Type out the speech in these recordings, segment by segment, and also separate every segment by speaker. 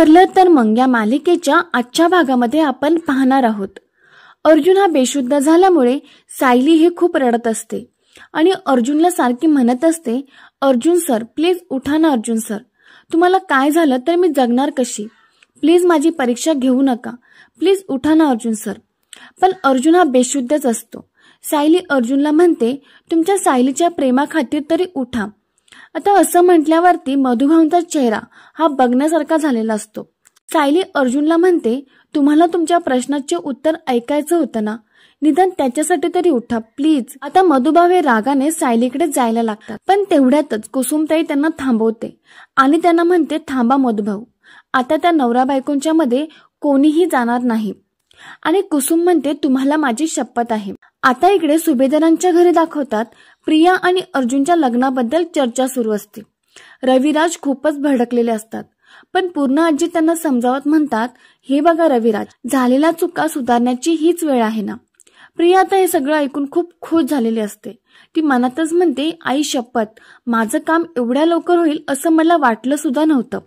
Speaker 1: ठरलं तर मग या मालिकेच्या आजच्या भागामध्ये आपण पाहणार आहोत। अर्जुन हा बेशुद्ध झाल्यामुळे सायली हे खूप रडत असते आणि अर्जुनला सारखी म्हणत असते, अर्जुन सर प्लीज उठा ना, अर्जुन सर तुम्हाला काय झालं तर मी जगणार कशी, प्लीज माझी परीक्षा घेऊ नका, प्लीज उठा ना अर्जुन सर। पण अर्जुन हा बेशुद्धच असतो। सायली अर्जुनला म्हणते, तुमच्या सायलीच्या प्रेमाखातीर तरी उठा। आता असं म्हटल्यावरती मधुभाऊंचा चेहरा हा बघण्यासारखा झालेला असतो। सायली अर्जुनला म्हणते, तुम्हाला तुमच्या प्रश्नाचे उत्तर ऐकायचं होतं ना, निदान त्याच्यासाठी तरी उठा प्लीज। आता मधुभाऊ हे रागाने सायलीकडे जायला लागतात, पण तेवढ्यातच कुसुमताई त्यांना थांबवते आणि त्यांना म्हणते, थांबा मधुभाऊ, आता त्या नवरा बायकोंच्या मध्ये कोणीही जाणार नाही। आणि कुसुम म्हणते, तुम्हाला माझी शपथ आहे। आता इकडे सुभेदारांच्या घरी दाखवतात, प्रिया आणि अर्जुनच्या लग्नाबद्दल चर्चा सुरू असते। रविराज खूपच भडकलेले असतात, पण पूर्ण आजी त्यांना समजावत म्हणतात, हे बघा रविराज, झालेल्या चुका सुधारण्याची हीच वेळ आहे ना। प्रिया आता हे सगळं ऐकून खूप खुश झालेली असते। ती मनातच म्हणते, आई शपथ, माझं काम एवढ्या लवकर होईल असं मला वाटलं सुद्धा नव्हतं।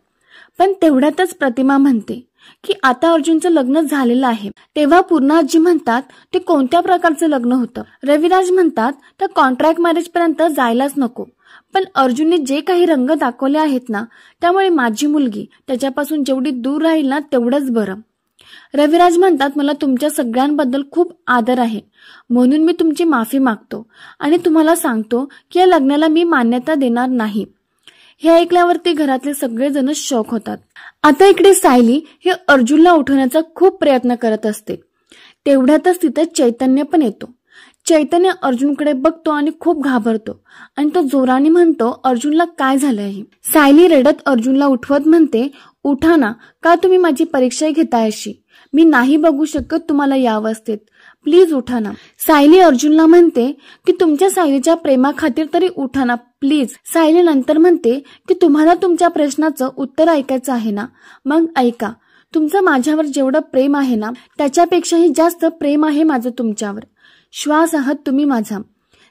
Speaker 1: पण तेवढ्यातच प्रतिमा म्हणते की आता अर्जुनचं लग्न झालेलं आहे। तेव्हा पूर्ण आजी म्हणतात, ते कोणत्या प्रकारचं लग्न होतं? रविराज म्हणतात, तर कॉन्ट्रॅक्ट मॅरेज पर्यंत जायलाच नको, पण अर्जुनने जे काही रंग दाखवले आहेत ना, त्यामुळे माझी मुलगी त्याच्यापासून जेवढी दूर राहील ना तेवढंच बरं। रविराज म्हणतात, मला तुमच्या सगळ्यांबद्दल खूप आदर आहे, म्हणून मी तुमची माफी मागतो आणि तुम्हाला सांगतो की या लग्नाला मी मान्यता देणार नाही। हे ऐकल्यावरती घरातले सगळेजण शॉक होतात। आता इकडे सायली हे अर्जुनला उठवण्याचा खूप प्रयत्न करत असते। तेवढ्यातच तिथे चैतन्य पण येतो। चैतन्य अर्जुनकडे बघतो आणि खूप घाबरतो आणि तो जोराने म्हणतो, अर्जुनला काय झालं आहे? सायली रडत अर्जुनला उठवत म्हणते, उठा ना, का तुम्ही माझी परीक्षा घेताय अशी? मी नाही बघू शकत तुम्हाला या अवस्थेत, प्लीज उठा ना। सायली अर्जुनला म्हणते की तुमच्या सायलीच्या प्रेमाखातीर तरी उठा ना प्लीज। सायली नंतर म्हणते की तुम्हाला तुमच्या प्रश्नाचं उत्तर ऐकायचं आहे ना, मग ऐका। तुमचं माझ्यावर जेवढं प्रेम आहे ना, त्याच्यापेक्षाही जास्त प्रेम आहे माझं तुमच्यावर, श्वास आहात तुम्ही माझा।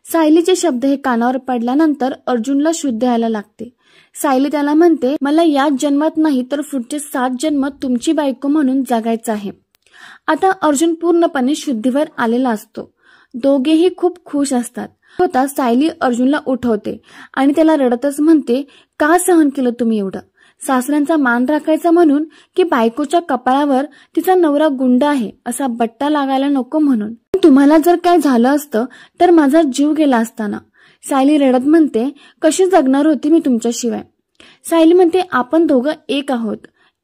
Speaker 1: सायलीचे शब्द हे कानावर पडल्यानंतर अर्जुनला शुद्ध यायला लागते। सायली त्याला म्हणते, मला याच जन्मात नाही तर पुढचे 7 जन्म तुमची बायको म्हणून जगायचं आहे। आता अर्जुन पूर्णपणे शुद्धीवर आलेला असतो। दोघेही खूप खुश असतात। होता सायली अर्जुनला उठवते आणि त्याला रडतच म्हणते, का सहन केलं तुम्ही एवढं? सासऱ्यांचा मान राखायचा म्हणून की बायकोच्या कपाळावर तिचा नवरा गुंड आहे असा बट्टा लागायला नको म्हणून? तुम्हाला जर काय झालं असतं तर माझा जीव गेला असता ना। सायली रडत म्हणते, कशी जगणार होती मी तुमच्याशिवाय? सायली म्हणते, आपण दोघं एक आहोत,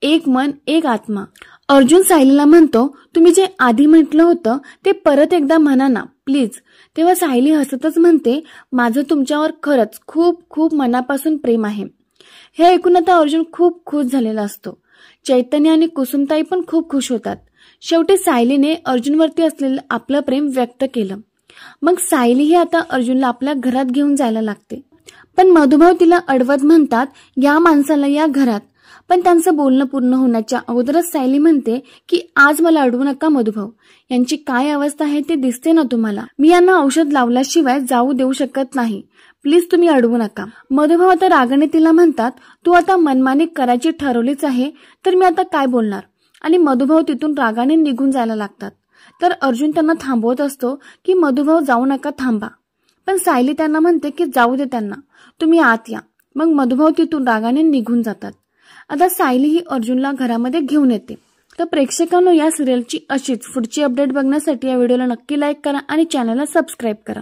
Speaker 1: एक मन एक आत्मा। अर्जुन सायलीला म्हणतो, तुम्ही जे आधी म्हटलं होतं ते परत एकदा म्हणा ना प्लीज। तेव्हा सायली हसतच म्हणते, माझं तुमच्यावर खरंच खूप खूप मनापासून प्रेम आहे। हे ऐकून आता अर्जुन खूप खुश झालेला असतो। चैतन्य आणि कुसुमताई पण खूप खुश होतात। शेवटी सायलीने अर्जुनवरती असलेलं आपलं प्रेम व्यक्त केलं। मग सायली ही आता अर्जुनला आपल्या घरात घेऊन जायला लागते, पण मधुभाऊ तिला अडवत म्हणतात, या माणसाला या घरात। पण त्यांचं बोलणं पूर्ण होण्याच्या अगोदरच सायली म्हणते की आज मला अडवू नका मधुभाऊ, यांची काय अवस्था आहे ते दिसते ना तुम्हाला, मी यांना औषध लावल्याशिवाय जाऊ देऊ शकत नाही, प्लीज तुम्ही अडवू नका। मधुभाऊ आता रागाने तिला म्हणतात, तू आता मनमानी करायची ठरवलीच आहे तर मी आता काय बोलणार? आणि मधुभाऊ तिथून रागाने निघून जायला लागतात। तर अर्जुन त्यांना थांबवत असतो की मधुभाऊ जाऊ नका, थांबा। पण सायली त्यांना म्हणते की जाऊ दे त्यांना, तुम्ही आत या। मग मधुभाऊ तिथून रागाने निघून जातात। आता सायली ही अर्जुनला घरामध्ये घेऊन येते। तर प्रेक्षकांनो, या सिरियलची अशीच पुढची अपडेट बघण्यासाठी या व्हिडिओला नक्की लाईक करा आणि चॅनलला सबस्क्राईब करा।